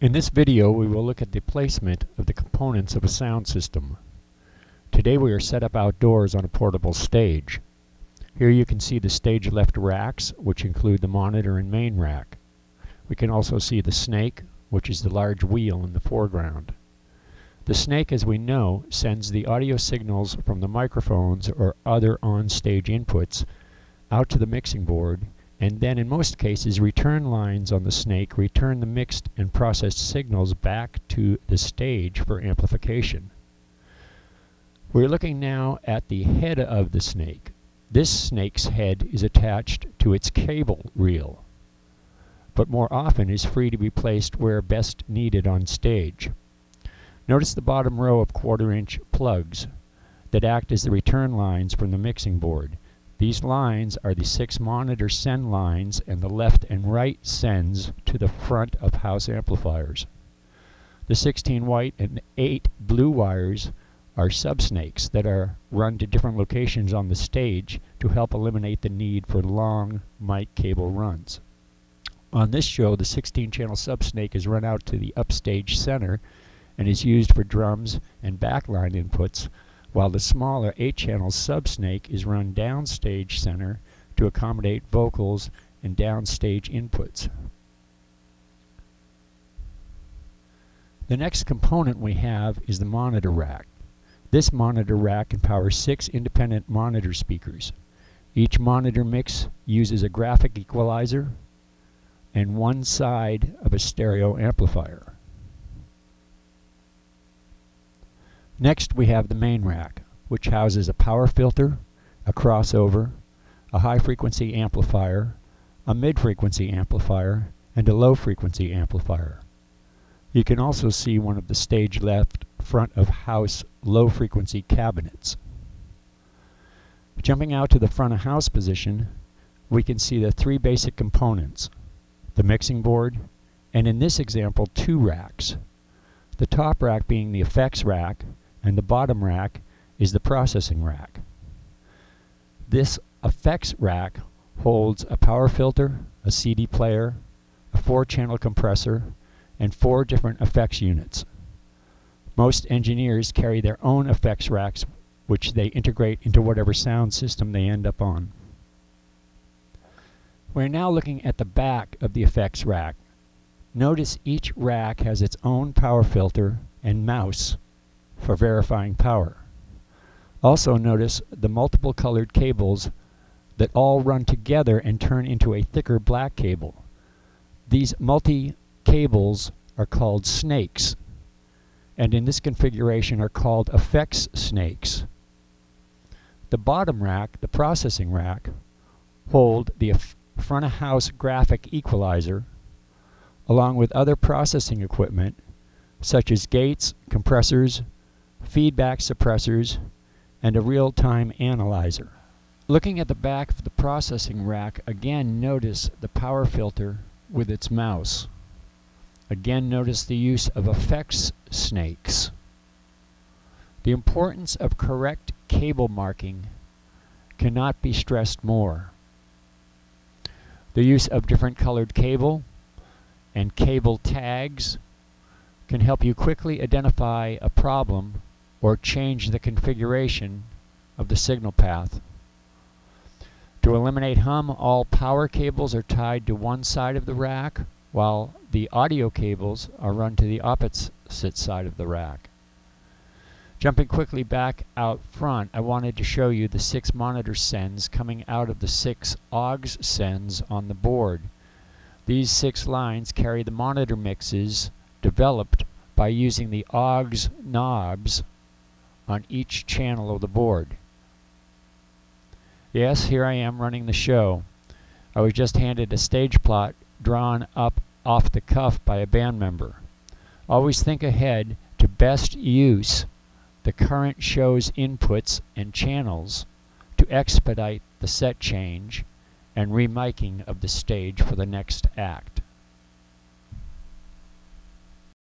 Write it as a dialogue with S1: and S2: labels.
S1: In this video, we will look at the placement of the components of a sound system. Today we are set up outdoors on a portable stage. Here you can see the stage left racks, which include the monitor and main rack. We can also see the snake, which is the large wheel in the foreground. The snake, as we know, sends the audio signals from the microphones or other on-stage inputs out to the mixing board, and then in most cases return lines on the snake return the mixed and processed signals back to the stage for amplification. We're looking now at the head of the snake. This snake's head is attached to its cable reel, but more often is free to be placed where best needed on stage. Notice the bottom row of 1/4-inch plugs that act as the return lines from the mixing board. These lines are the 6 monitor send lines and the left and right sends to the front of house amplifiers. The 16 white and 8 blue wires are subsnakes that are run to different locations on the stage to help eliminate the need for long mic cable runs. On this show, the 16-channel subsnake is run out to the upstage center and is used for drums and backline inputs, while the smaller 8-channel subsnake is run downstage center to accommodate vocals and downstage inputs. The next component we have is the monitor rack. This monitor rack can power 6 independent monitor speakers. Each monitor mix uses a graphic equalizer and one side of a stereo amplifier. Next we have the main rack, which houses a power filter, a crossover, a high-frequency amplifier, a mid-frequency amplifier, and a low-frequency amplifier. You can also see one of the stage left front of house low-frequency cabinets. Jumping out to the front of house position, we can see the 3 basic components: the mixing board, and in this example 2 racks. The top rack being the effects rack, and the bottom rack is the processing rack. This effects rack holds a power filter, a CD player, a 4-channel compressor, and 4 different effects units. Most engineers carry their own effects racks, which they integrate into whatever sound system they end up on. We're now looking at the back of the effects rack. Notice each rack has its own power filter and mouse for verifying power. Also notice the multiple colored cables that all run together and turn into a thicker black cable. These multi-cables are called snakes, and in this configuration are called effects snakes. The bottom rack, the processing rack, hold the front of house graphic equalizer along with other processing equipment such as gates, compressors, feedback suppressors, and a real-time analyzer. Looking at the back of the processing rack, again notice the power filter with its mouse. Again notice the use of effects snakes. The importance of correct cable marking cannot be stressed more. The use of different colored cable and cable tags can help you quickly identify a problem or change the configuration of the signal path. To eliminate hum, all power cables are tied to one side of the rack, while the audio cables are run to the opposite side of the rack. Jumping quickly back out front, I wanted to show you the 6 monitor sends coming out of the 6 aux sends on the board. These 6 lines carry the monitor mixes developed by using the aux knobs on each channel of the board. Yes, here I am running the show. I was just handed a stage plot drawn up off the cuff by a band member. Always think ahead to best use the current show's inputs and channels to expedite the set change and remiking of the stage for the next act.